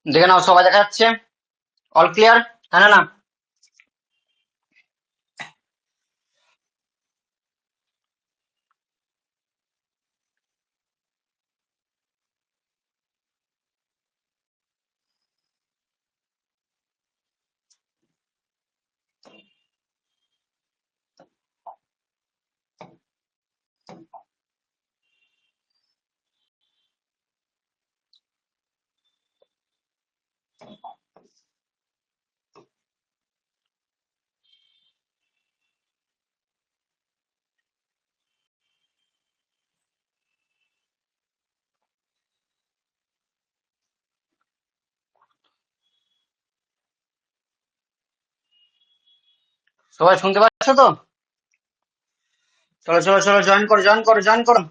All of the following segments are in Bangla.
দেখে নাও, সবাই দেখা যাচ্ছে? All clear? হ্যাঁ না না? সবাই শুনতে পাচ্ছ তো? চলো চলো চলো, জয়েন করো জয়েন করো জয়েন করো।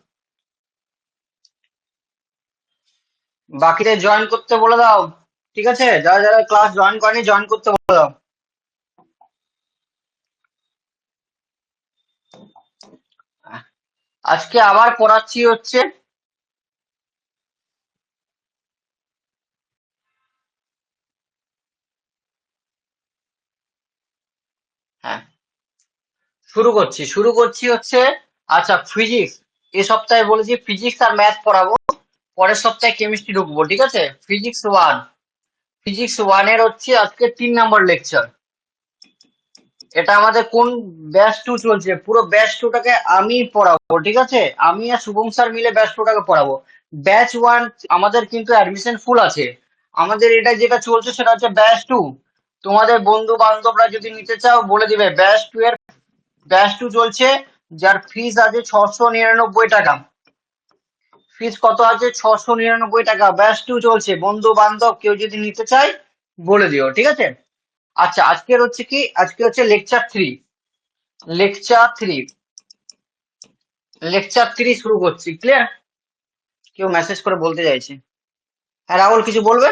বাকিদের জয়েন করতে বলে দাও। ঠিক আছে, যারা যারা ক্লাস জয়েন করেনি জয়েন করতে বলে দাও। আজকে আবার পড়াচ্ছি হচ্ছে। হ্যাঁ, শুরু করছি হচ্ছে। আচ্ছা, ফিজিক্স। এ সপ্তাহে বলেছি ফিজিক্স আর ম্যাথ পড়াবো। পরের সপ্তাহে কেমিস্ট্রি ঢুকবো, ঠিক আছে? ফিজিক্স ওয়ান এর হচ্ছে আজকে 3 নম্বর লেকচার। এটা আমাদের কোন ব্যাচ 2 চলছে, পুরো ব্যাচ 2টাকে আমি পড়াবো, ঠিক আছে? আমি আর শুভম স্যার মিলে ব্যাচ 2টাকে পড়াবো। ব্যাচ 1 আমাদের কিন্তু অ্যাডমিশন ফুল আছে। আমাদের এটা যেটা চলছে সেটা হচ্ছে ব্যাচ 2। তোমাদের বন্ধু বান্ধবরা যদি নিতে চাও বলে দিবে। ব্যাচ 2 চলছে, যার ফিস আছে 699 টাকা। ফিস কত আছে? 699 টাকা। ব্যাচ 2 চলছে, বন্ধু বান্ধব কেউ যদি নিতে চায় বলে দিও, ঠিক আছে? আচ্ছা, আজকের হচ্ছে কি, আজকে হচ্ছে লেকচার 3। লেকচার 3 শুরু করছি, ক্লিয়ার? কেউ মেসেজ করে বলতে চাইছে। হ্যাঁ, রাহুল কিছু বলবে?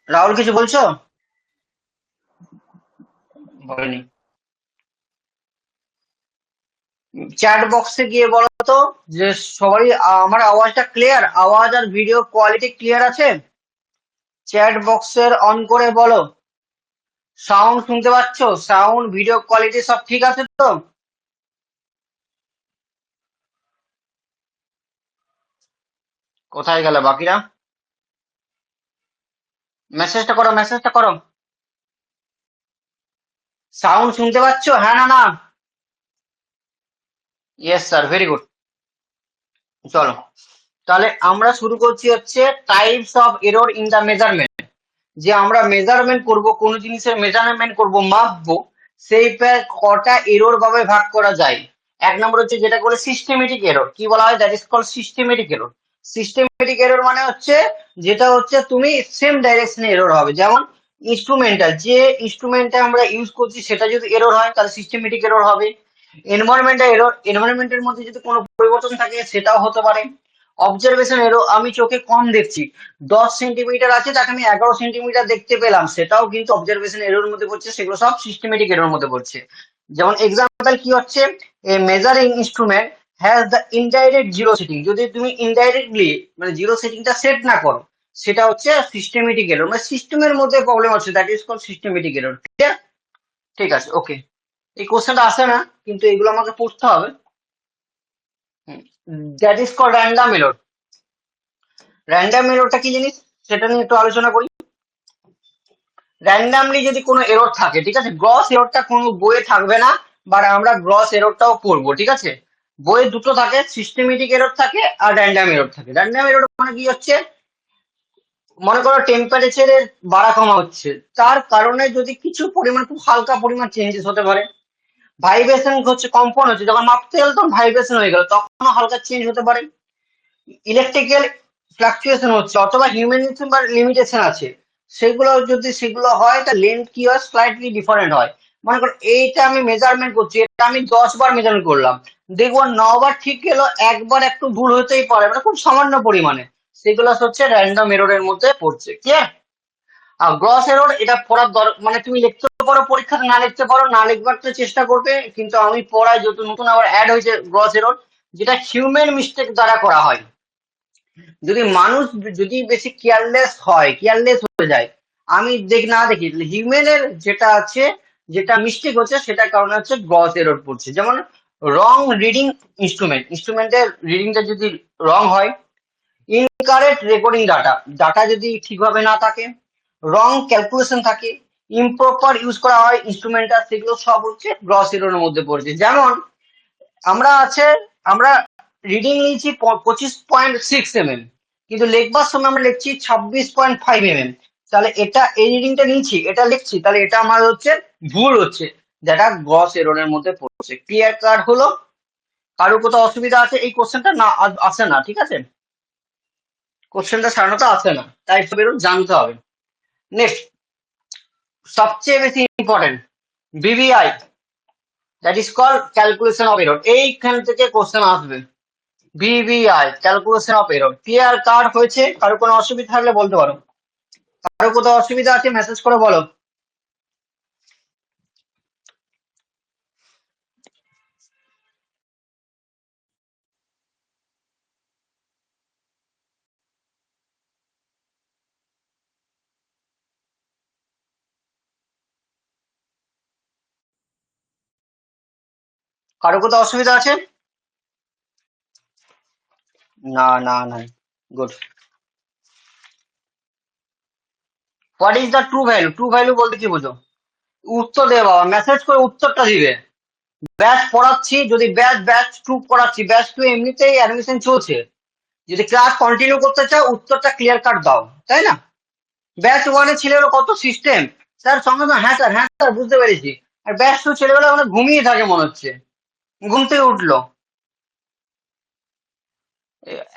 রাহুল কিছু বলছো? বলেনি। চ্যাট বক্সে গিয়ে বলো তো যে সবারই আমার আওয়াজটা ক্লিয়ার, আওয়াজ আর ভিডিও কোয়ালিটি ক্লিয়ার আছে? চ্যাট বক্সের অন করে বলো। সাউন্ড শুনতে পাচ্ছ? সাউন্ড ভিডিও কোয়ালিটি সব ঠিক আছে তো? কোথায় গেল বাকিরা? মেসেজটা করো, মেসেজটা করো। সাউন্ড শুনতে পাচ্ছ? হ্যাঁ না না? Yes sir, very good. চলো, তাহলে আমরা শুরু করছি হচ্ছে types of error in the measurement. যে আমরা মেজারমেন্ট করব, কোন জিনিসের মেজারমেন্ট করব, মাপবো, সেই কটা এরর ভাবে ভাগ করা যায়। 1 নম্বর হচ্ছে যেটা করে সিস্টেমেটিক এরর, কি বলা হয়? That is call systematic error. Systematic error মানে হচ্ছে যেটা হচ্ছে তুমি সেম ডাইরেকশনে এরর হবে। যেমন ইনস্ট্রুমেন্টাল, যে ইনস্ট্রুমেন্টটা আমরা ইউজ করছি সেটা যদি এরর হয় তাহলে সিস্টেমেটিক এরর হবে। এনভায়রনমেন্টাল এরর, এনভায়রনমেন্টের মধ্যে যদি কোনো পরিবর্তন থাকে সেটাও হতে পারে। অবজারভেশন এরর, আমি চোখে কম দেখছি, 10 সেন্টিমিটার আছে তাকে আমি 11 সেন্টিমিটার দেখতে পেলাম, সেটাও কিন্তু অবজারভেশন এরর মধ্যে পড়ছে। সেগুলো সব সিস্টেমেটিক এরর মধ্যে পড়ছে। যেমন এক্সাম্পল কি হচ্ছে, a measuring instrument has the indirect zero setting. যদি তুমি ইনডাইরেক্টলি মানে জিরো সেটিংটা সেট না করো, সেটা হচ্ছে সিস্টেমেটিক এরর, মানে সিস্টেমের মধ্যে প্রবলেম হচ্ছে, that is called systematic error. ঠিক আছে, ওকে। এই কোশ্চেনটা আসে না, কিন্তু এগুলো আমাকে পড়তে হবে। That is called random error. Random এররটা কি জিনিস সেটা নিয়ে একটু আলোচনা করি। র্যান্ডামলি যদি কোনো এরর থাকে, ঠিক আছে, গ্রস এররটা কোনো বইয়ে থাকবে না, বাট আমরা গ্রস এররটাও করবো, ঠিক আছে? বইয়ে দুটো থাকে, সিস্টেমেটিক এরর থাকে আর র্যান্ডম এরর থাকে। র্যান্ডম এরর মানে কি হচ্ছে, মনে করো টেম্পারেচারের বাড়া কমা হচ্ছে, তার কারণে যদি কিছু পরিমাণ, খুব হালকা পরিমাণ চেঞ্জেস হতে পারে। ভাইব্রেশন হচ্ছে, কম্পন হচ্ছে, যখন মাপতে গেল তখন ভাইব্রেশন হয়ে গেল, তখনও হালকা চেঞ্জ হতে পারে। ইলেকট্রিক্যাল ফ্লাকচুয়েশন হচ্ছে, অথবা হিউম্যানিজম বা লিমিটেশন আছে, সেগুলো হয় তা লেন্থ কি হয়, স্লাইটলি ডিফারেন্ট হয়। মনে করো এইটা আমি মেজারমেন্ট করছি, এটা আমি 10 বার মেজারমেন্ট করলাম, দেখবো 9 বার ঠিক গেল, একবার একটু ভুল হতেই পারে, মানে খুব সামান্য পরিমাণে। সেগুলো হচ্ছে র্যান্ডম এররের মধ্যে পড়ছে, ক্লিয়ার? আর গ্রস এরর, এটা পড়ার মানে তুমি লিখতে পারো পরীক্ষাতে, না লিখতে পারো, না লিখবার তো চেষ্টা করবে, কিন্তু আমি পড়াই, যত নতুন আবার অ্যাড হয়েছে গ্রস এরর, যেটা হিউম্যান মিস্টেক দ্বারা করা হয়। যদি মানুষ যদি বেশি কেয়ারলেস হয়ে যায়, আমি না দেখি হিউম্যানের যেটা আছে, যেটা মিস্টেক হচ্ছে সেটার কারণে হচ্ছে গ্রস এরর পড়ছে। যেমন রং রিডিং ইনস্ট্রুমেন্টের রিডিংটা যদি রং হয়, ইনকারেক্ট রেকর্ডিং ডাটা যদি ঠিকভাবে না থাকে, রং ক্যালকুলেশন থাকে, ইমপ্রপার ইউজ করা হয় ইনস্ট্রুমেন্টটা, সেগুলো সব হচ্ছে গ্রস এররের মধ্যে পড়ছে। যেমন আমরা রিডিং নিয়েছি 25.6 mm, কিন্তু লিখবার সময় আমরা লিখছি 26.5 mm। তাহলে এটা এই রিডিংটা নিয়েছি, এটা লিখছি, তাহলে এটা আমার হচ্ছে ভুল হচ্ছে, যেটা গ্রস এররের মধ্যে পড়ছে। ক্লিয়ার কাট হলো? কারো কোথাও অসুবিধা আছে? এই কোশ্চেনটা না আসে না, ঠিক আছে, কোশ্চেনটা সাধারণত আসে না, তাই বেরো জানতে হবে। নেক্সট, সবচেয়ে বেশি important, BBI, that is call calculation of error. এইখান থেকে কোশ্চেন আসবে, BBI calculation of error. Clear cut হয়েছে? কারো কোনো অসুবিধা থাকলে বলতে পারো। কারো কোথাও অসুবিধা আছে মেসেজ করে বলো। কারো কোথাও অসুবিধা আছে? না না না, good. What is the true value? True value বলতে কি বোঝো? উত্তর দেবে বাবা, মেসেজ করে উত্তরটা দিবে। ব্যাচ পড়াচ্ছি, যদি ব্যাচ টু পড়াচ্ছি, ব্যাচ টু এমনিতেই অ্যাডমিশন চলছে, যদি ক্লাস কন্টিনিউ করতে চাও উত্তরটা ক্লিয়ার কাট দাও, তাই না? ব্যাচ ওয়ানে ছেলেগুলো কত সিস্টেম, স্যার সঙ্গে সঙ্গে হ্যাঁ স্যার বুঝতে পেরেছি। আর ব্যাচ টু ছেলেগুলো মানে ঘুমিয়ে থাকে মনে হচ্ছে, ঘুম থেকে উঠলো।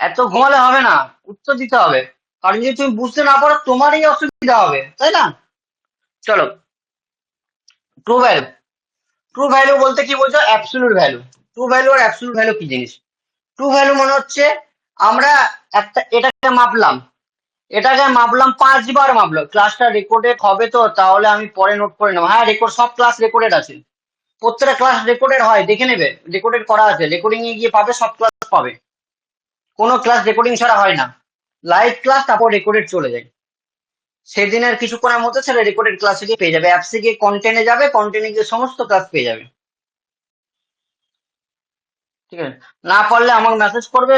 এত ঘুমালে হবে না, উত্তর দিতে হবে, কারণ যদি তুমি বুঝতে না পারো তোমারই অসুবিধা হবে, তাই না? চলো, ট্রু ভ্যালু। ট্রু ভ্যালু বলতে কি বোঝো? Absolute value. ট্রু ভ্যালু আর অ্যাবসলিউট ভ্যালু কি জিনিস? ট্রু ভ্যালু মনে হচ্ছে আমরা এটাকে মাপলাম 5 বার মাপলাম, ক্লাসটা রেকর্ডেড হবে তো, তাহলে আমি পরে নোট করে নেবো। হ্যাঁ, রেকর্ড, সব ক্লাস রেকর্ডেড আছে, প্রত্যেকটা ক্লাস রেকর্ডেড হয়, দেখে নেবে, রেকর্ডেড করা আছে, রেকর্ডিং এ গিয়ে পাবে, সব ক্লাস পাবে, কোনো ক্লাস রেকর্ডিং ছাড়া হয় না। লাইভ ক্লাস তারপর রেকর্ডেড চলে যায়, সেদিনের কিছুক্ষণের মধ্যে সেটা রেকর্ডেড ক্লাসে গিয়ে পেয়ে যাবে, অ্যাপসে গিয়ে কন্টেন্টে যাবে, কন্টেন্টে গিয়ে সমস্ত ক্লাস পেয়ে যাবে। ঠিক আছে, না পারলে আমাকে মেসেজ করবে,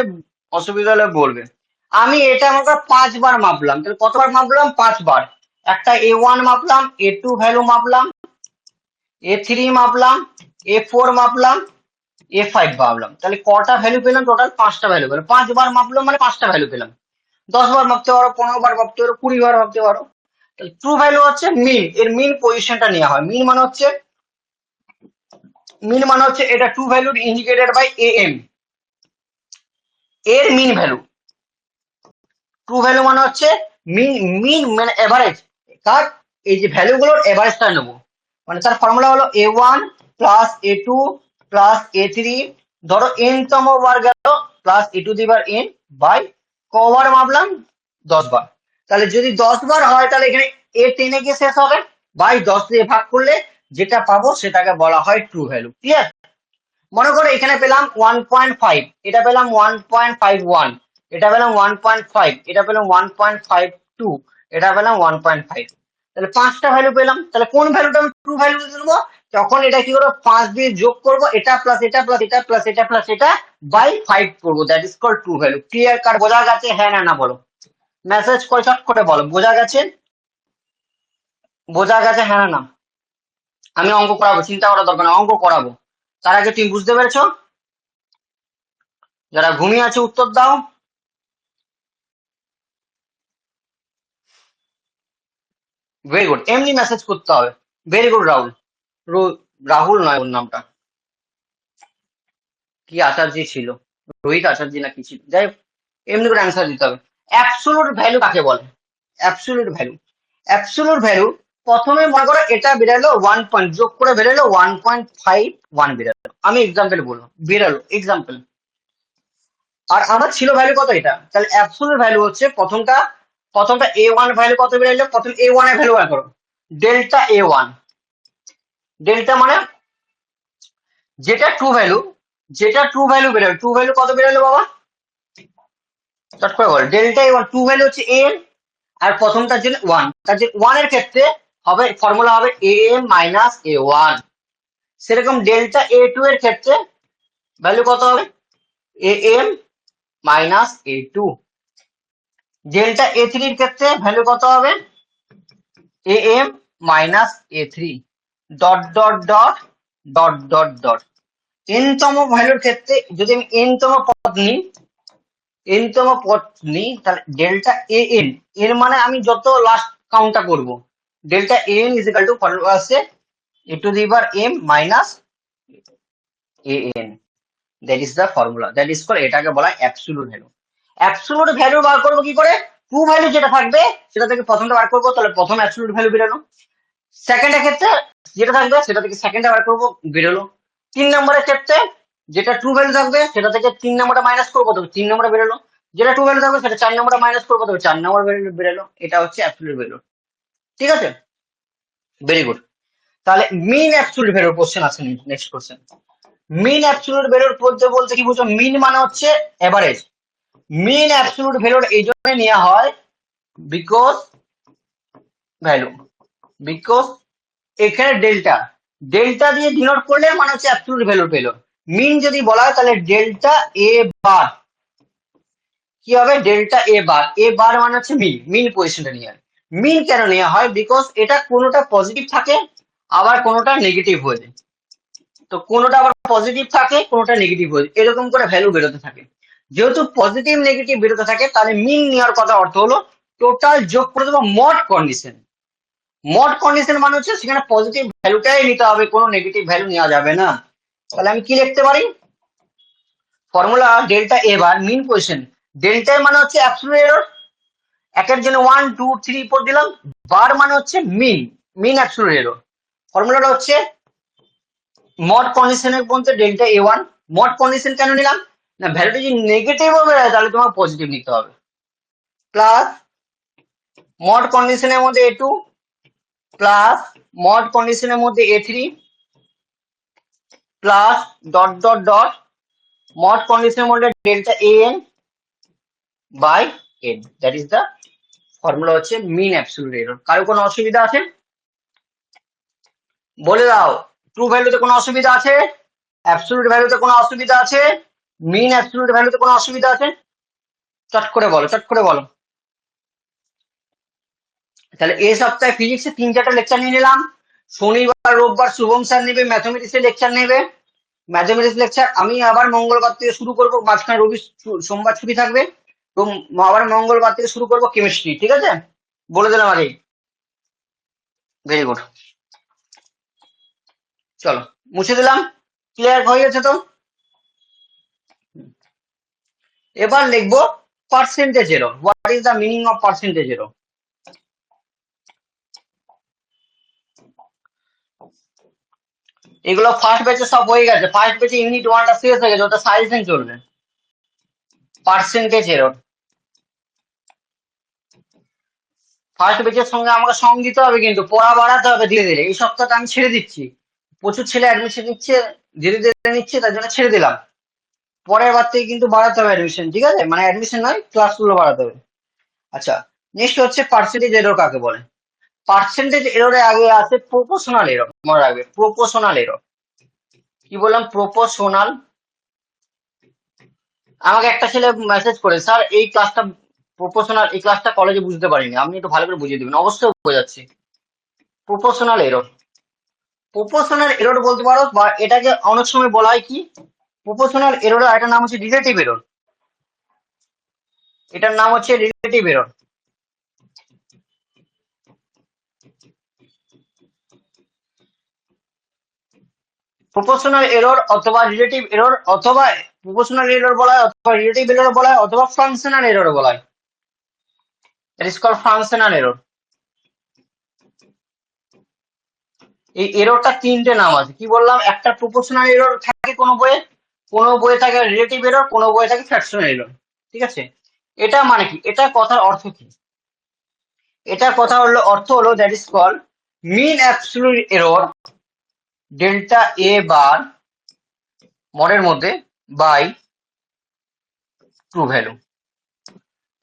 অসুবিধা হলে বলবে। আমি এটা আমাকে 5 বার মাপলাম, তাহলে কতবার মাপলাম? 5 বার। একটা A1 মাপলাম, A2 value মাপলাম, A3 মাপলাম, A4 মাপলাম, A5 মাপলাম, তাহলে কটা ভ্যালু পেলাম? টোটাল 5টা ভ্যালু পেলাম। 5 বার মাপলাম মানে 5টা ভ্যালু পেলাম। 10 বার মাপতে পারো, 15 বার মাপতে পারো, 20 বার মাপতে পারো। ট্রু ভ্যালু হচ্ছে মিন, এর মিন পজিশনটা নেওয়া হয়। মিন মানে হচ্ছে এটা true value indicated by AM, এর মিন ভ্যালু। ট্রু ভ্যালু মানে হচ্ছে মিন, মিন মানে এভারেজ, তার এই যে ভ্যালুগুলোর এভারেজটা নেবো, মানে তার ফর্মুলা হলো A1 plus A2 plus A3, ধরো n তম বার গেল, প্লাস A2 দিবার n বাই কবার মাপলাম? 10 বার। তাহলে যদি 10 বার হয় তাহলে এখানে A10 এ গিয়ে শেষ হবে, বাই 10 দিয়ে ভাগ করলে যেটা পাবো সেটাকে বলা হয় ট্রু ভ্যালু। ক্লিয়ার? মনে করো এখানে পেলাম 1.5, এটা পেলাম 1.51, এটা পেলাম 1.5, এটা পেলাম 1.52, এটা পেলাম 1.5, তাহলে 5টা ভ্যালু পেলাম। তাহলে কোন ভ্যালুটা আমি ট্রু ভ্যালু দেবো? তখন এটা কি করবো? 5 দিয়ে যোগ করবো, এটা প্লাস এটা প্লাস এটা প্লাস এটা প্লাস এটা বাই 5 করবো, that is call true value. Clear cut? বোঝা গেছে? হ্যাঁ না না বলো, মেসেজ করে চট করে বলো বোঝা গেছে, বোঝা গেছে, হ্যাঁ না না। আমি অঙ্ক করাবো, চিন্তা করার দরকার নেই, অঙ্ক করাবো। তার আগে তুমি বুঝতে পেরেছো? যারা ঘুমিয়ে আছে উত্তর দাও। ভেরি গুড, এমনি মেসেজ করতে হবে। Very good Rahul. রাহুল নয় ওর নামটা, কি আচার্য ছিল, রোহিত আচার্য না কি ছিল, যাই হোক, এমনি করে অ্যান্সার দিতে হবে। অ্যাবসোলুট ভ্যালু কাকে বলে? অ্যাবসোলুট ভ্যালু, অ্যাবসোলুট ভ্যালু, প্রথমে মনে করো এটা বেরালো 1 পয়েন্ট, যোগ করে বেরালো 1.51 বেরালো, আমি এক্সাম্পল বলবো, বেরালো এক্সাম্পল, আর আমার ছিল ভ্যালু কত এটা, তাহলে অ্যাবসোলুট ভ্যালু হচ্ছে প্রথমটা A1 ভ্যালু কত বেরালো, প্রথম A1 এর ভ্যালু বার করো, ডেল্টা A1, ডেল্টা মানে যেটা ট্রু ভ্যালু, যেটা ট্রু ভ্যালু বেরোলো, ট্রু ভ্যালু কত বেরোলো বাবা? চট করে বল delta A one two value হচ্ছে এন আর প্রথমটার জন্য ওয়ান, তার জন্য ওয়ান এর ক্ষেত্রে হবে ফর্মুলা হবে A M minus A one. সেরকম ডেল্টা এ টু এর ক্ষেত্রে ভ্যালু কত হবে A M minus A two. Delta A three এর ক্ষেত্রে ভ্যালু কত হবে A M minus A three dot dot dot dot dot dot. N তম ভ্যালুর ক্ষেত্রে যদি আমি এন তম পদ নিই তাহলে ডেল্টা এ এন এর মানে আমি যত লাস্ট কাউন্টটা করব delta A N is equal to formula আছে A to the power M minus A N. That is the formula, that is call এটাকে বলা হয় অ্যাবসলিউট ভ্যালু। অ্যাবসলিউট ভ্যালু বার করবো কি করে, ট্রু ভ্যালু যেটা থাকবে সেটা থেকে প্রথমটা বার করবো, তাহলে প্রথম অ্যাবসলিউট ভ্যালু বেরোলো। সেকেন্ডের ক্ষেত্রে যেটা থাকবে সেটা থেকে সেকেন্ডটা বার করবো, বেরোলো। 3 নম্বরের ক্ষেত্রে যেটা ট্রু ভ্যালু থাকবে সেটা থেকে 3 নম্বরটা মাইনাস করবো, তবে 3 নম্বরটা বেরোলো। যেটা ট্রু ভ্যালু থাকবে সেটা 4 নম্বরটা মাইনাস করবো, তবে 4 নম্বর বেরোলো। এটা হচ্ছে অ্যাবসলিউট ভ্যালু। ঠিক আছে, ভেরি গুড। তাহলে মিন অ্যাবসলিউট ভ্যালুর কোশ্চেন আছে, নেক্সট কোশ্চেন। মিন অ্যাবসলিউট ভ্যালুর বলতে বলতে কি বুঝো, মিন মানে হচ্ছে এভারেজ। মিন অ্যাবসলিউট ভ্যালুর এই জন্য নেওয়া হয় বিকজ ভ্যালু, বিকজ এখানে ডেল্টা ডেল্টা দিয়ে ডিনোট করলে মানে হচ্ছে অ্যাবসলিউট ভ্যালু পেলো। মিন যদি বলা হয় তাহলে ডেল্টা এ বার কি হবে, ডেল্টা এ বার মানে হচ্ছে মিন, মিন পজিশনটা নিয়ে হয়। মিন কেন নেওয়া হয়, বিকজ এটা কোনোটা পজিটিভ থাকে আবার কোনোটা নেগেটিভ হয়ে যায়। তো কোনোটা আবার পজিটিভ থাকে কোনোটা নেগেটিভ হয়ে যায়, এরকম করে ভ্যালু বেরোতে থাকে। যেহেতু পজিটিভ নেগেটিভ বেরোতে থাকে তাহলে মিন নেওয়ার কথা অর্থ হলো টোটাল যোগ করে দেবো মড কন্ডিশন। মড কন্ডিশন মানে হচ্ছে সেখানে পজিটিভ ভ্যালুটাই নিতে হবে, কোনো নেগেটিভ ভ্যালু নেওয়া যাবে না। তাহলে আমি কি লিখতে পারি, formula delta A bar mean position, delta মানে হচ্ছে অ্যাবসলিউট এরর, একের জন্য 1 2 3 4 দিলাম, বার মানে হচ্ছে মিন, মিন অ্যাবসলিউট এরর। ফর্মুলাটা হচ্ছে মড কন্ডিশনের মধ্যে delta A one. Mod condition কেন নিলাম না, ভ্যালুটা যদি নেগেটিভ হবে তাহলে তোমার পজিটিভ নিতে হবে, প্লাস মড কন্ডিশনের মধ্যে এ টু প্লাস মড কন্ডিশনের মধ্যে A three plus dot dot dot mod কন্ডিশনের মধ্যে delta A N by N. That is the formula হচ্ছে মিন অ্যাবসলিউট এরর। কারো কোনো অসুবিধা আছে বলে দাও, ট্রু ভ্যালুতে কোনো অসুবিধা আছে, অ্যাবসলিউট ভ্যালুতে কোনো অসুবিধা আছে, মিন অ্যাবসলিউট ভ্যালুতে কোনো অসুবিধা আছে, চট করে বলো, চট করে বলো। তাহলে এই সপ্তাহে ফিজিক্সে 3-4টা লেকচার নিয়ে নিলাম। শনিবার রোববার শুভম স্যার নেবে ম্যাথমেটিক্সের লেকচার নেবে, ম্যাথমেটিক্স লেকচার। আমি আবার মঙ্গলবার থেকে শুরু করবো, মাঝখানে রবি সোমবার ছুটি থাকবে, তো আবার মঙ্গলবার থেকে শুরু করবো কেমিস্ট্রি। ঠিক আছে, বলে দিলাম আগেই। ভেরি গুড, চলো মুছে দিলাম, ক্লিয়ার হয়ে গেছে তো। এবার লিখবো percentage error. What is the meaning of percentage error? এগুলো ফার্স্ট ব্যাচে সব হয়ে গেছে, ফার্স্ট ব্যাচে ইউনিট 1টা শেষ হয়ে গেছে, ওটা সাজেশন চলবে। পার্সেন্টেজ এরর ফার্স্ট ব্যাচের সঙ্গে আমাকে সঙ্গ দিতে হবে, কিন্তু পড়া বাড়াতে হবে ধীরে ধীরে। এই সপ্তাহটা আমি ছেড়ে দিচ্ছি, প্রচুর ছেলে অ্যাডমিশন নিচ্ছে, ধীরে ধীরে নিচ্ছে, তার জন্য ছেড়ে দিলাম। পরের বার থেকে কিন্তু বাড়াতে হবে অ্যাডমিশন, ঠিক আছে, মানে অ্যাডমিশন নয়, ক্লাসগুলো বাড়াতে হবে। আচ্ছা, নেক্সট হচ্ছে পার্সেন্টেজ এরর কাকে বলে। পার্সেন্টেজ এররে আগে আছে প্রপোর্শনাল এরর, মনে রাখবে প্রপোর্শনাল এরর। কি বললাম, প্রপোর্শনাল। আমাকে একটা ছেলে মেসেজ করে, স্যার এই ক্লাসটা প্রপোর্শনাল, এই ক্লাসটা কলেজে বুঝতে পারিনি, আপনি একটু ভালো করে বুঝিয়ে দেবেন। অবশ্যই বোঝাচ্ছি। প্রপোর্শনাল এরর, প্রপোর্শনাল এরর বলতে পারো, বা এটাকে অনেক সময় বলা হয় কি, প্রপোর্শনাল এররের একটা নাম হচ্ছে রিলেটিভ এরর। এটার নাম হচ্ছে রিলেটিভ এরর। প্রপোর্শনাল এরর অথবা রিলেটিভ এরর, অথবা প্রপোর্শনাল এরর বলা হয়, অথবা রিলেটিভ এরর বলা হয়, অথবা ফাংশনাল এরর বলা হয়। That is called functional error. এই এররটা 3টে নাম আছে, কি বললাম, একটা প্রপোর্শনাল এরর থাকে কোনো বইয়ে থাকে রিলেটিভ এরর, কোনো বইয়ে থাকে ফ্র্যাকশনাল এরর। ঠিক আছে, এটা মানে কি, এটা কথার অর্থ কি, এটা কথা হলো অর্থ হলো that is called mean absolute error delta A bar মডের মধ্যে বাই ট্রু ভ্যালু।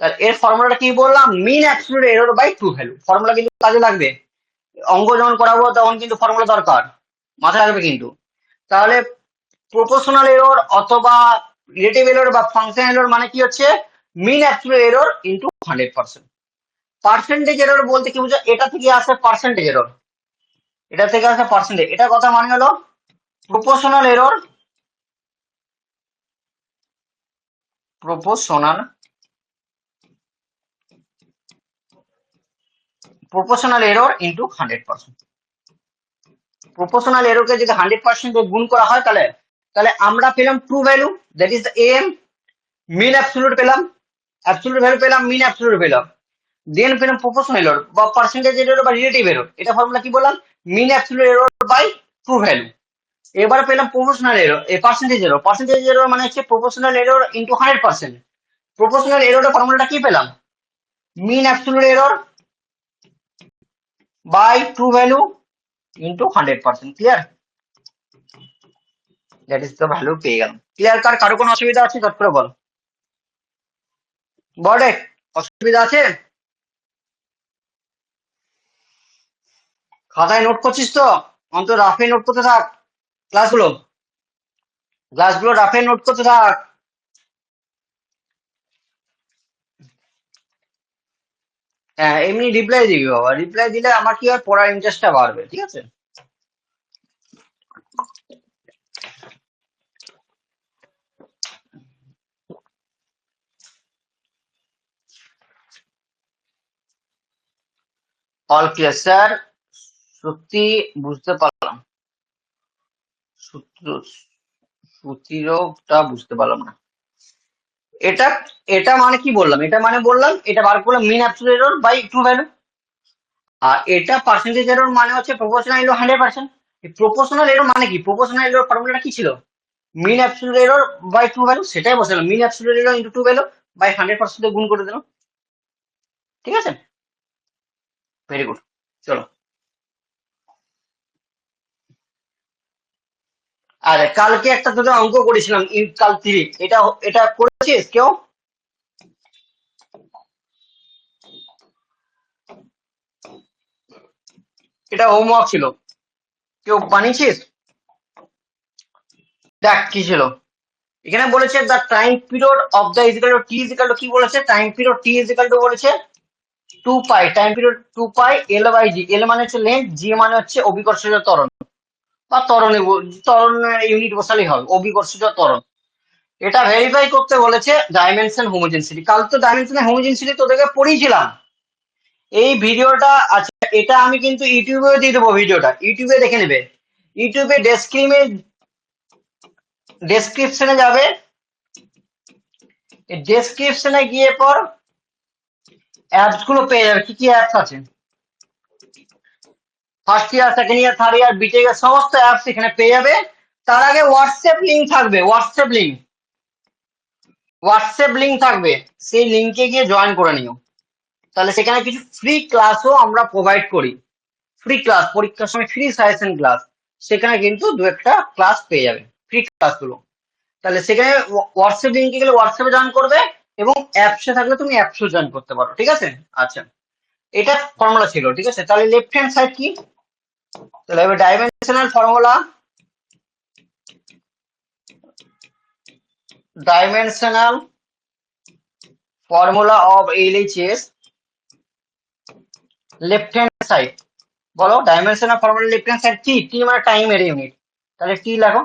তাহলে এর ফর্মুলাটা কি বললাম, mean absolute error by true value. Formula কিন্তু কাজে লাগবে, অঙ্ক যখন করাবো তখন কিন্তু ফর্মুলা দরকার, মাথায় রাখবে কিন্তু। তাহলে প্রপোর্শনাল এরর অথবা রিলেটিভ এরর বা ফাংশন এরর মানে কি হচ্ছে, mean absolute error into 100%। Percentage error বলতে কি বুঝো, এটা থেকে আসে পার্সেন্টেজ এরর, এটা থেকে আসে পার্সেন্টেজ, এটা কথা মানে হলো proportional error, proportional proportional error into 100%। Proportional এররকে যদি 100% দিয়ে গুণ করা হয় তাহলে তাহলে আমরা পেলাম true value, that is the M. Mean absolute পেলাম, অ্যাবসলিউট ভ্যালু পেলাম, মিন অ্যাবসলিউট পেলাম, দেন পেলাম প্রপোর্শনাল এরর বা পার্সেন্টেজ এরর বা রিলেটিভ এরর। এটা ফর্মুলা কি বললাম, mean absolute error by true value. এবার পেলাম প্রপোর্শনাল এরর, এই পার্সেন্টেজ এরর, পার্সেন্টেজ এরর মানে হচ্ছে প্রপোর্শনাল এরর ইনটু 100%। প্রপোর্শনাল এররের ফর্মুলাটা কি পেলাম, mean absolute error by true value into 100%। Clear? That is the value পেয়ে গেলাম। ক্লিয়ার? কারো কোনো অসুবিধা আছে চট করে বল। বড়ে অসুবিধা আছে? খাতায় নোট করছিস তো? অন্তত রাফে নোট করতে থাক, ক্লাসগুলো ক্লাসগুলো রাফে নোট করতে থাক। হ্যাঁ, এমনি রিপ্লাই দিবি বাবা, রিপ্লাই দিলে আমার কি হয়, পড়ার ইন্টারেস্টটা বাড়বে, ঠিক আছে? অল ক্লিয়ার স্যার, সত্যি বুঝতে পারলাম, সূত্র সূত্রটা বুঝতে পারলাম না। এটা এটা মানে কি বললাম, এটা মানে বললাম, এটা বার করলাম mean absolute error by true value. আর এটা পার্সেন্টেজ এরর মানে হচ্ছে প্রপোর্শনাল এরর 100%। প্রপোর্শনাল এরর মানে কি, প্রপোর্শনাল এরর ফর্মুলাটা কি ছিল, mean absolute error by true value, সেটাই বসালাম, mean absolute error into true value by 100% গুণ করে দিলাম। ঠিক আছে, ভেরি গুড। চলো, আরে কালকে একটা তোদের অঙ্ক করেছিলাম, কাল 3, এটা এটা করেছিস কেউ? এটা হোমওয়ার্ক ছিল, কেউ বানিয়েছিস? দেখ কি ছিল এখানে, বলেছে the time period of the is equal to T is equal to, কি বলেছে, time period T is equal to বলেছে 2 pi, time period 2 pi L by G. L মানে হচ্ছে লেন্থ, জি মানে হচ্ছে অভিকর্ষজ ত্বরণ বা ত্বরণে, ত্বরণের ইউনিট বসালেই হবে, অভিকর্ষজ ত্বরণ। এটা ভেরিফাই করতে বলেছে ডাইমেনশন হোমোজেনসিটি। কাল তো ডাইমেনশন হোমোজেনসিটি তোদেরকে পড়িয়েছিলাম। এই ভিডিওটা, আচ্ছা এটা আমি কিন্তু ইউটিউবে দিয়ে দেবো, ভিডিওটা ইউটিউবে দেখে নেবে, ইউটিউবে ডেসক্রিপশনে যাবে, ডেসক্রিপশনে গিয়ে পর অ্যাপস গুলো পেয়ে যাবে, কি কি অ্যাপস আছে, first year, second year, third year, BTech এর সমস্ত অ্যাপস এখানে পেয়ে যাবে। তার আগে হোয়াটসঅ্যাপ লিঙ্ক থাকবে, হোয়াটসঅ্যাপ লিঙ্ক থাকবে, সেই লিঙ্কে গিয়ে জয়েন করে নিও। তাহলে সেখানে কিছু ফ্রি ক্লাসও আমরা প্রোভাইড করি, ফ্রি ক্লাস, পরীক্ষার সময় ফ্রি সাজেশন ক্লাস, সেখানে কিন্তু দু একটা ক্লাস পেয়ে যাবে, ফ্রি ক্লাসগুলো। তাহলে সেখানে হোয়াটসঅ্যাপ লিঙ্কে গেলে হোয়াটসঅ্যাপে জয়েন করবে, এবং অ্যাপসে থাকলে তুমি অ্যাপসও জয়েন করতে পারো, ঠিক আছে? আচ্ছা, এটা ফর্মুলা ছিল, ঠিক আছে? তাহলে লেফট হ্যান্ড সাইড কি, তাহলে এবার dimensional formula, dimensional formula of LHS left hand side, বলো dimensional formula left hand side কি, টি মানে টাইমের ইউনিট, তাহলে টি লেখো,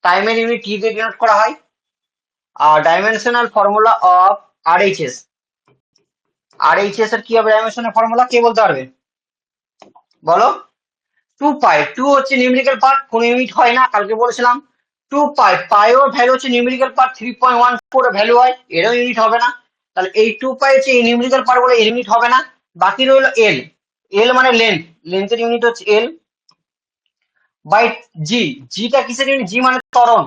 টাইমের ইউনিট টি দিয়ে ডিনোট করা হয়। আর dimensional formula of RHS, RHS এর কি হবে ডাইমেনশনাল ফর্মুলা, কে বলতে পারবে বলো? 2 পাই, 2 হচ্ছে নিউমেরিক্যাল পার্ট, কোন ইউনিট হয় না, কালকে বলেছিলাম। 2 পাই, পাইওর ভ্যালু হচ্ছে নিউমেরিক্যাল পার্ট 3.14 ভ্যালু হয়, এরও ইউনিট হবে না। তাহলে এই 2 পাই হচ্ছে এই নিউমেরিক্যাল পার্ট বলে ইউনিট হবে না। বাকি রইল এল, এল মানে লেন্থ, লেন্থের ইউনিট হচ্ছে এল বাই জি। জিটা কিসের ইউনিট, জি মানে ত্বরণ,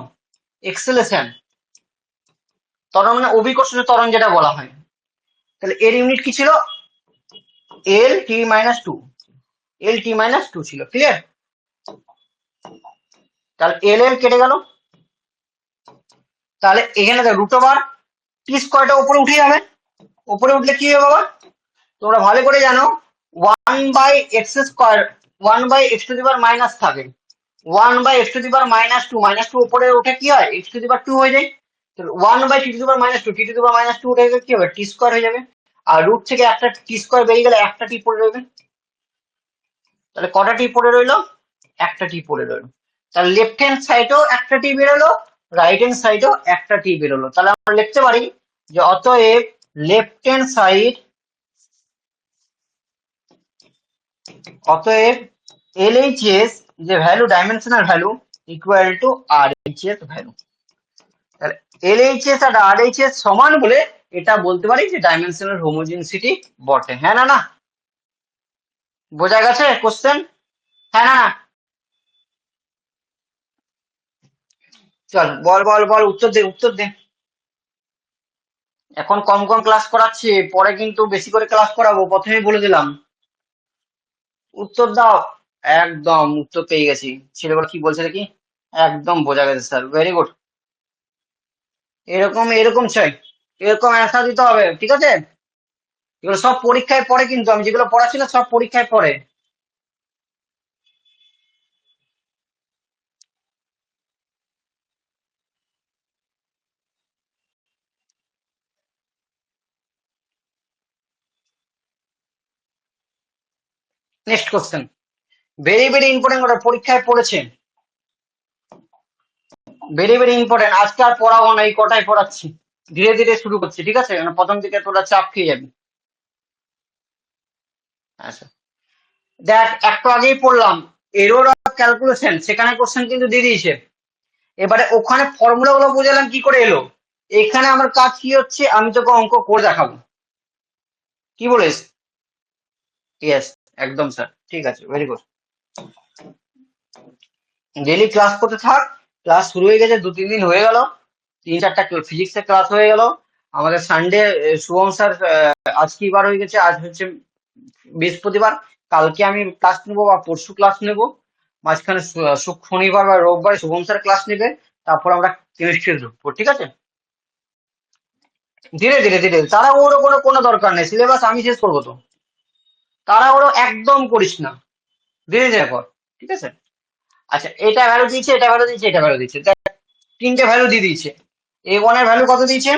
এক্সেলেশন, ত্বরণ মানে অভিকর্ষজ ত্বরণ যেটা বলা হয়। তাহলে এর ইউনিট কি ছিল, এল টি মাইনাস টু, এল টি মাইনাস টু ছিল। ক্লিয়ার? তাহলে এল এল কেটে গেল, তাহলে এখানে রুট ওভার টি স্কোয়ারটা উপরে উঠে যাবে, উপরে উঠলে কি হবে বাবা? তোমরা ভালো করে জানো 1/x² 1/x⁻⁻ থাকে, 1/x⁻², -2 উপরে উঠে কি হয় x⁻² হয়ে যায়। 1/t⁻², t⁻² উঠে গেলে কি হবে t² হয়ে যাবে। আর রুট থেকে একটা t² বেরিয়ে গেলে একটা টি পড়ে রইবে। তাহলে কটা টি পড়ে রইলো? একটা টি পড়ে রইলো। তাহলে লেফট হ্যান্ড সাইডেও একটা টি বেরোলো, রাইট হ্যান্ড সাইডেও একটা টি বেরোলো। তাহলে আমরা লিখতে পারি যে অতএব লেফট হ্যান্ড সাইড, অতএব LHS যে value, dimensional value equal to RHS value. তাহলে LHS আর RHS সমান বলে এটা বলতে পারি যে ডাইমেনশনাল হোমোজেনিসিটি বটে। হ্যাঁ না না? বোঝা গেছে কোশ্চেন? হ্যাঁ না না? চল বল বল বল, উত্তর দে উত্তর দে। এখন কম কম ক্লাস করাচ্ছি, পরে কিন্তু বেশি করে ক্লাস করাবো, প্রথমেই বলে দিলাম। উত্তর দাও। একদম উত্তর পেয়ে গেছি। ছেলেগুলো কি বলছে দেখি। একদম বোঝা গেছে স্যার, ভেরি গুড। এরকম এরকম চাই, এরকম অ্যান্সার দিতে হবে, ঠিক আছে? এগুলো সব পরীক্ষায় পড়ে, কিন্তু আমি যেগুলো পড়াচ্ছি না সব পরীক্ষায় পড়ে। Next question, very very important, ওটা পরীক্ষায় পড়েছে, ভেরি ভেরি ইম্পর্টেন্ট। আজকে আর পড়াবো না, এই কটাই পড়াচ্ছি, ধীরে ধীরে শুরু করছি, ঠিক আছে? মানে প্রথম দিকে তোরা চাপ খেয়ে যাবি। আচ্ছা দেখ, একটু আগেই পড়লাম এরর অফ ক্যালকুলেশন, সেখানে কোশ্চেন কিন্তু দিয়ে দিয়েছে। এবারে ওখানে ফর্মুলা গুলো বোঝালাম কি করে এলো, এখানে আমার কাজ কি হচ্ছে, আমি তোকে অঙ্ক করে দেখাবো, কি বলিস? ইয়েস, একদম স্যার, ঠিক আছে, ভেরি গুড। ডেলি ক্লাস করতে থাক। ক্লাস শুরু হয়ে গেছে, 2-3 দিন হয়ে গেল, 3-4টা ফিজিক্সের ক্লাস হয়ে গেল। আমাদের সানডে শুভম স্যার, আজ কি বার হয়ে গেছে, আজ হচ্ছে বৃহস্পতিবার, কালকে আমি ক্লাস নেবো বা পরশু ক্লাস নেবো, মাঝখানে শনিবার বা রোববার শুভম স্যার ক্লাস নেবে, তারপর আমরা কেমিস্ট্রি ঢুকবো, ঠিক আছে? ধীরে ধীরে ধীরে, তাড়াহুড়ো কোনো কোনো দরকার নেই, সিলেবাস আমি শেষ করবো তো, তাড়াহুড়ো একদম করিস না, ধীরে ধীরে কর, ঠিক আছে? আচ্ছা, এটা ভ্যালু দিয়েছে, এটা ভ্যালু দিয়েছে, এটা ভ্যালু দিয়েছে, তিনটে ভ্যালু দিয়ে দিয়েছে। A1 এর ভ্যালু কত দিয়েছে?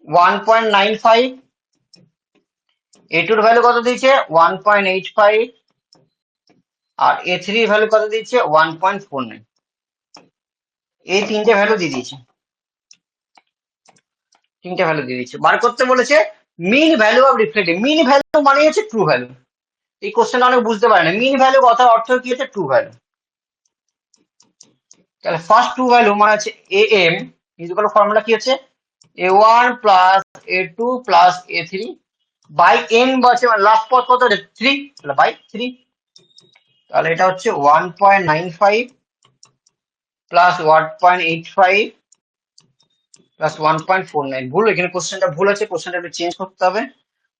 1.95। A2 এর ভ্যালু কত দিয়েছে? 1.85। আর A3 এর ভ্যালু কত দিয়েছে? 1.49। এই তিনটে ভ্যালু দিয়ে দিয়েছে, তিনটে ভ্যালু দিয়ে দিয়েছে। বার করতে বলেছে mean value of reflective. Mean value মানে হচ্ছে ট্রু ভ্যালু। এই কোশ্চেনটা অনেক বুঝতে পারে না, মিন ভ্যালু কথার অর্থ কি হচ্ছে ট্রু ভ্যালু। তাহলে ফার্স্ট ট্রু ভ্যালু মানে হচ্ছে AM ইকুয়াল ফর্মুলা কি হচ্ছে A1 plus A2 plus A3 by n বলছে, মানে লাস্ট পদ কত হচ্ছে 3, তাহলে বাই 3। তাহলে এটা হচ্ছে 1.95 প্লাস 1.85 প্লাস 1.49। ভুল, এখানে কোশ্চেনটা ভুল আছে, কোশ্চেনটা একটু চেঞ্জ করতে হবে।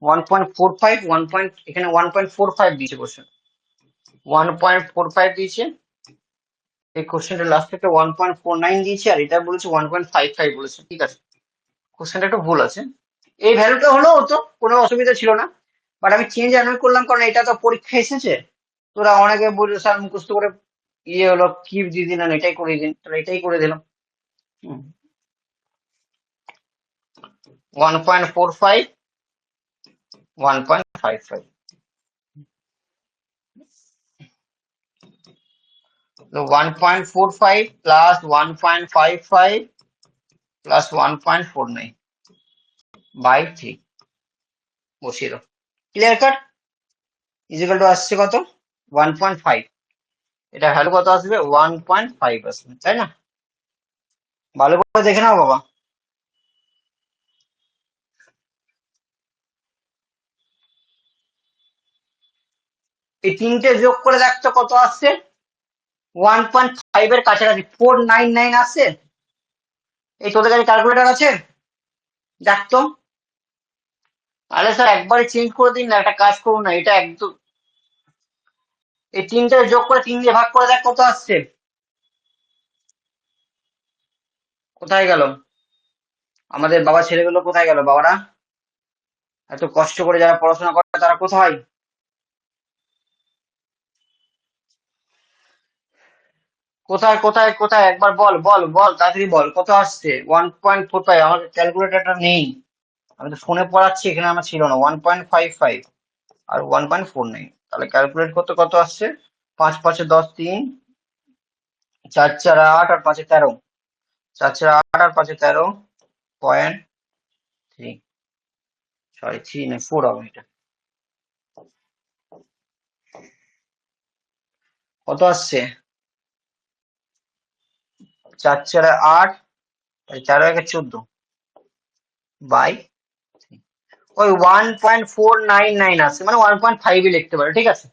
1.45, এখানে 1.45 দিয়েছে কোশ্চেন, 1.45 দিয়েছে। এই কোশ্চেনটা লাস্ট একটা 1.49 দিয়েছে, আর এটা বলেছে 1.55 বলেছে, ঠিক আছে? কোশ্চেনটা একটু ভুল আছে। এই ভ্যালুটা হলেও হতো, কোনো অসুবিধা ছিল না, বাট আমি চেঞ্জ অ্যানয় করলাম কারণ এটা তো পরীক্ষা এসেছে। তোরা অনেকে বলছে স্যার মুখস্থ করে ইয়ে হলো কি দিয়ে দিলেন, এটাই করে দিন, তাহলে এটাই করে দিলাম। 1.45, 1.55। তো 1.45 প্লাস 1.55 প্লাস 1.49 বাই 3 বসিয়ে দাও। Clear cut? ইজিক্যাল টু আসছে কত? 1.5। এটা ভ্যালু কত আসবে? 1.5 আসবে, তাই না? ভালো করে দেখে নাও বাবা। এই তিনটে যোগ করে দেখতো কত আসছে? 1.5 এর কাছাকাছি 499 আসছে। এই তোদের কাছে ক্যালকুলেটর আছে? দেখতো। আরে স্যার একবারে চেঞ্জ করে দিন না, একটা কাজ করুন না, এটা একদম এই তিনটে যোগ করে 3 দিয়ে ভাগ করে দেখ কত আসছে। কোথায় গেল? আমাদের বাবা ছেলেগুলো কোথায় গেল? বাবারা এত কষ্ট করে যারা পড়াশোনা করে তারা কোথায়? কোথায় কোথায় কোথায় একবার বল বল বল, তাড়াতাড়ি বল, কত আসছে? 1.45। আমার ক্যালকুলেটরটা নেই, আমি তো ফোনে পড়াচ্ছি, এখানে আমার ছিল না। 1.55 আর 1.49, তাহলে ক্যালকুলেট করতে কত আসছে? 5 5 10 3, 4 4 8 আর 5 13, 4 4 8 আর 5 13.3, সরি 3 না 4 হবে এটা। কত আসছে? 4 4 8, 4 1 14 বাই ওই 1.499 আসছে, মানে 1.5 লিখতে পারো, ঠিক আছে।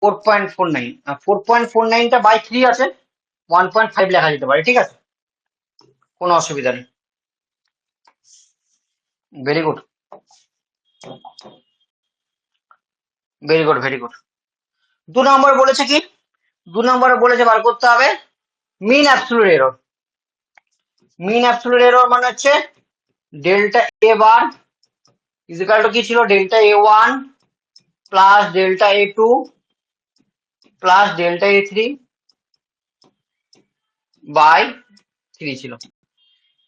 4.49, 4.49টা বাই 3 আছে, 1.5 লেখা যেতে পারে, ঠিক আছে, কোনো অসুবিধা নেই। Very good, very good, very good. 2 number বলেছে কি? 2 নম্বরে বলেছে বার করতে হবে mean absolute error. Mean absolute error মানে হচ্ছে delta A bar is equal to কি ছিল? Delta A1 plus delta A2 plus delta A3 by 3 ছিল।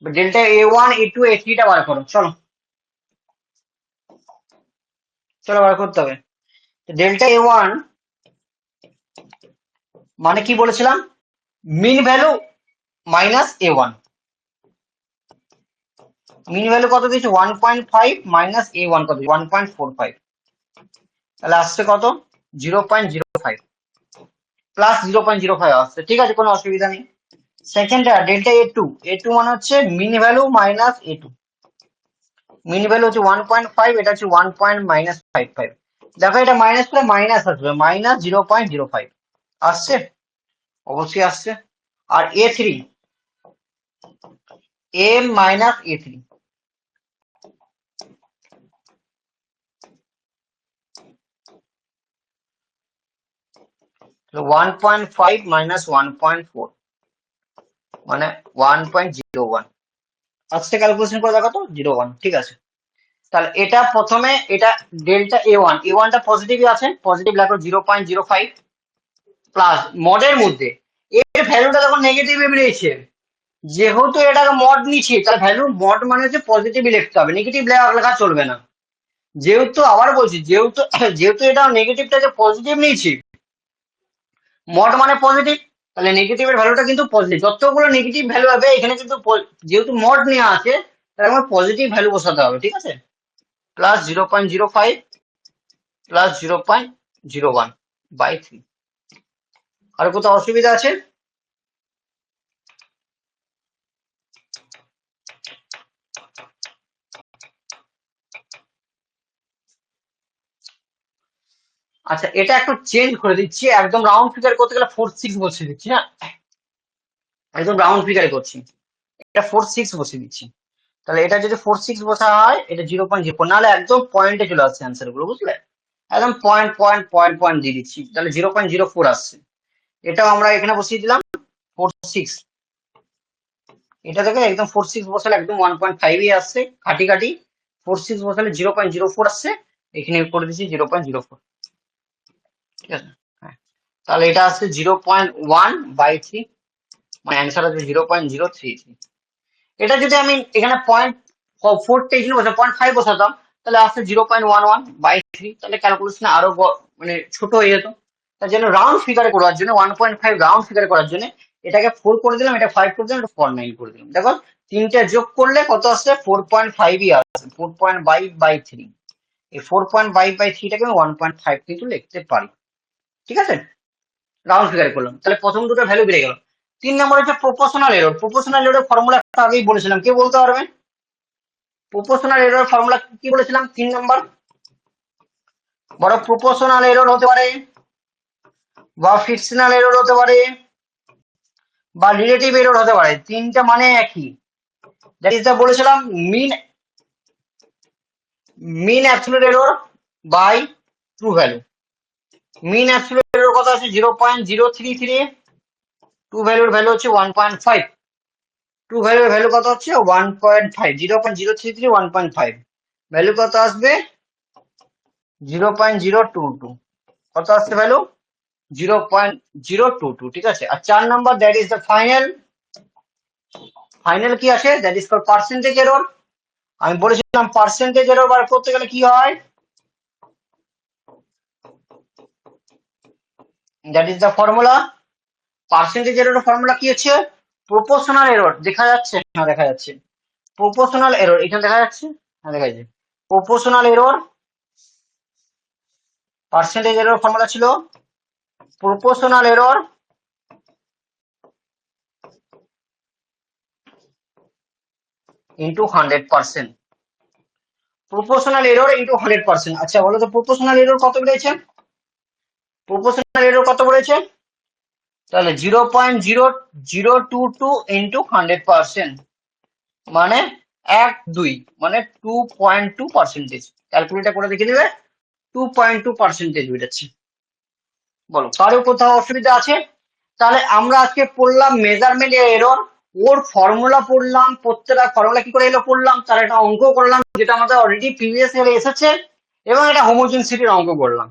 ডেল্টা A1 A2 A3 টা বার করো, চলো চলো বার করতে হবে। ডেল্টা A1 মানে কি বলেছিলাম? Mean value minus A1। Mean value কত দিয়েছে? 1.5 মাইনাস A1 কত? 1.45, তাহলে আসছে কত? 0.05 প্লাস 0.05 আসছে, ঠিক আছে, কোনো অসুবিধা নেই। সেকেন্ডটা ডেল্টা A2 মানে হচ্ছে mean value minus A2। Mean value হচ্ছে 1.5, এটা হচ্ছে 1.55। দেখো এটা মাইনাস করে মাইনাস আসবে, মাইনাস 0.05 আসছে, অবশ্যই আসছে। আর A3, M minus A3, 1.5 minus 1.4 মানে 1.01 আসছে। ক্যালকুলেশন করে দেখো তো, 01, ঠিক আছে। তাহলে এটা প্রথমে এটা ডেল্টা A1টা পজিটিভই আছে, পজিটিভ লেখো 0.05 প্লাস মডের মধ্যে এর ভ্যালুটা যখন নেগেটিভ বেরিয়েছে, যেহেতু এটাকে মড নিচ্ছি, তার ভ্যালু মড মানে হচ্ছে পজিটিভই লিখতে হবে, নেগেটিভ লেখা চলবে না। যেহেতু আবার বলছি, যেহেতু যেহেতু এটা নেগেটিভটাকে পজিটিভ নিয়েছি, মড মানে পজিটিভ, তাহলে নেগেটিভের ভ্যালুটা কিন্তু পজিটিভ। যতগুলো নেগেটিভ ভ্যালু হবে এখানে কিন্তু যেহেতু মড নেওয়া আছে, তাহলে আমার পজিটিভ ভ্যালু বসাতে হবে, ঠিক আছে। Plus 0.05 plus 0.01 by 3। আর কোথাও অসুবিধা আছে? আচ্ছা, এটা একটু চেঞ্জ করে দিচ্ছি, একদম রাউন্ড ফিগার করতে গেলে 4 6 বসিয়ে দিচ্ছি না, একদম রাউন্ড ফিগারে করছি, এটা 4 6 বসিয়ে দিচ্ছি। তাহলে এটা যদি 4 6 বসা হয়, এটা 0.04, নাহলে একদম পয়েন্টে চলে আসছে অ্যান্সার গুলো, বুঝলে, একদম পয়েন্ট পয়েন্ট পয়েন্ট পয়েন্ট দিয়ে দিচ্ছি, তাহলে 0.04 আসছে। এটাও আমরা এখানে বসিয়ে দিলাম 4 6। এটা দেখো একদম 4 6 বসালে একদম 1.5 আসছে, কাটি কাটি 4 6 বসালে 0.04 আসছে, এখানে করে দিচ্ছি 0.04, ঠিক আছে। হ্যাঁ, তাহলে এটা আসছে 0.1 বাই 3, মানে অ্যান্সার আছে 0.033। এটা যদি আমি এখানে 0.4 এখানে বসাতাম, 0.5 বসাতাম, তাহলে আসছে 0.11 বাই 3, তাহলে ক্যালকুলেশন আরো মানে ছোট হয়ে যেত। তার জন্য রাউন্ড ফিগারে করার জন্য 1.5 রাউন্ড ফিগারে করার জন্য এটাকে 4 করে দিলাম, এটা 5 করে দিলাম, এটা 4.9 করে দিলাম। দেখো তিনটে যোগ করলে কত আসছে? 4.5ই আসছে, 4.5/3। এই 4.5/3টাকে আমি 1.5 কিন্তু লিখতে পারি, ঠিক আছে, রাউন্ড ফিগারে করলাম। তাহলে প্রথম দুটো ভ্যালু বেড়ে গেল। 3 নম্বর হচ্ছে proportional error. Proportional error formula আগেই বলেছিলাম, কে বলতে পারবে? প্রপোর্শনাল এরর ফর্মুলা কি বলেছিলাম? 3 নম্বর, বড় প্রপোর্শনাল এরর হতে পারে, বা ফ্রিকশনাল এরর হতে পারে, বা রিলেটিভ এরর হতে পারে, তিনটা মানে একই। দ্যাট ইজ দা বলেছিলাম mean absolute error by true value. Mean absolute error কত আছে? 0.033, ট্রু ভ্যালুর ভ্যালু হচ্ছে 1.5। টু ভ্যালুর ভ্যালু কত হচ্ছে 1.5, 0.033 1.5, ভ্যালু কত আসবে 0.022, কত আসছে ভ্যালু 0.022, ঠিক আছে। আর 4 number that is the final, final কি আসে that is call percentage error. আমি বলেছিলাম পার্সেন্টেজ এরর বার করতে গেলে কি হয়, that is the formula, percentage error formula কি হচ্ছে প্রপোর্শনাল এরর, দেখা যাচ্ছে না দেখা যাচ্ছে, প্রপোর্শনাল এরর এখানে দেখা যাচ্ছে, হ্যাঁ দেখা যাচ্ছে, proportional error, percentage error formula ছিল proportional error into 100%, proportional error into 100%। আচ্ছা বলো তো প্রপোর্শনাল এরর কত বেড়েছে, প্রপোর্শনাল এরর কত বেড়েছে, তাহলে 0.0022 ইন্টু 100%, মানে 1.2, মানে 2.2%, ক্যালকুলেটর করে দেখে দিবে 2.2% বেড়েছে। বলো কারো কোথাও অসুবিধা আছে? তাহলে আমরা আজকে পড়লাম মেজারমেন্ট এরর, ওর ফর্মুলা পড়লাম, প্রত্যেকটা ফর্মুলা কি করে এলো পড়লাম, তার একটা অঙ্ক করলাম যেটা আমাদের অলরেডি প্রিভিয়াস ইয়ারে এসেছে, এবং একটা হোমোজেনসিটির অঙ্ক করলাম।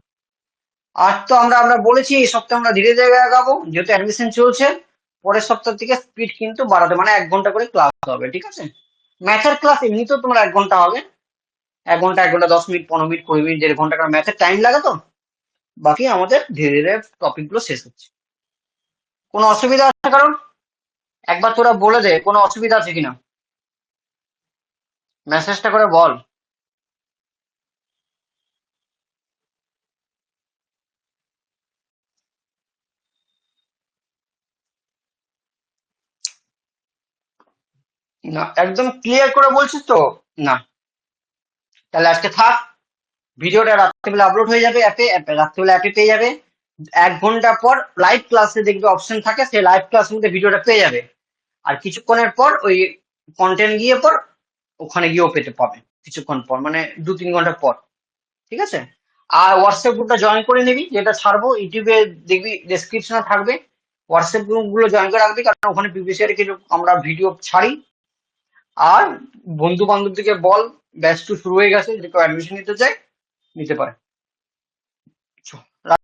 আর তো আমরা বলেছি এই সপ্তাহে আমরা ধীরে ধীরে আগাবো, যেহেতু অ্যাডমিশন চলছে, পরের সপ্তাহ থেকে স্পিড কিন্তু বাড়াতে, মানে 1 ঘন্টা করে ক্লাস হবে, ঠিক আছে। ম্যাথের ক্লাস এমনিতেও তোমার 1 ঘন্টা হবে, 1 ঘন্টা 1 ঘন্টা 10 মিনিট 15 মিনিট 20 মিনিট 1.5 ঘন্টা, কারণ ম্যাথের টাইম লাগে তো। বাকি আমাদের ধীরে ধীরে টপিক গুলো শেষ হচ্ছে। কোনো অসুবিধা আছে কারণ? একবার তোরা বলে দে কোনো অসুবিধা আছে কিনা, মেসেজটা করে বল। না একদম ক্লিয়ার করে বলছিস তো? না তাহলে আজকে থাক, ভিডিওটা রাত্রিবেলা আপলোড হয়ে যাবে অ্যাপে, রাত্রিবেলা অ্যাপে পেয়ে যাবে। 1 ঘন্টা পর লাইভ ক্লাসে দেখবে অপশন থাকে, সেই লাইভ ক্লাসের মধ্যে ভিডিওটা পেয়ে যাবে। আর কিছুক্ষণের পর ওই কন্টেন্ট গিয়ে পর ওখানে গিয়েও পেতে পাবে কিছুক্ষণ পর, মানে 2-3 ঘন্টা পর, ঠিক আছে। আর হোয়াটসঅ্যাপ গ্রুপটা জয়েন করে নিবি, যেটা ছাড়বো ইউটিউবে দেখবি ডেসক্রিপশনে থাকবে, হোয়াটসঅ্যাপ গ্রুপ গুলো জয়েন করে রাখবি, কারণ ওখানে প্রিভিয়াস ইয়ারে কিছু আমরা ভিডিও ছাড়ি। আর বন্ধু বান্ধবদেরকে বল, ব্যাচ 2 শুরু হয়ে গেছে, যে কেউ অ্যাডমিশন নিতে চায় নিতে পারে।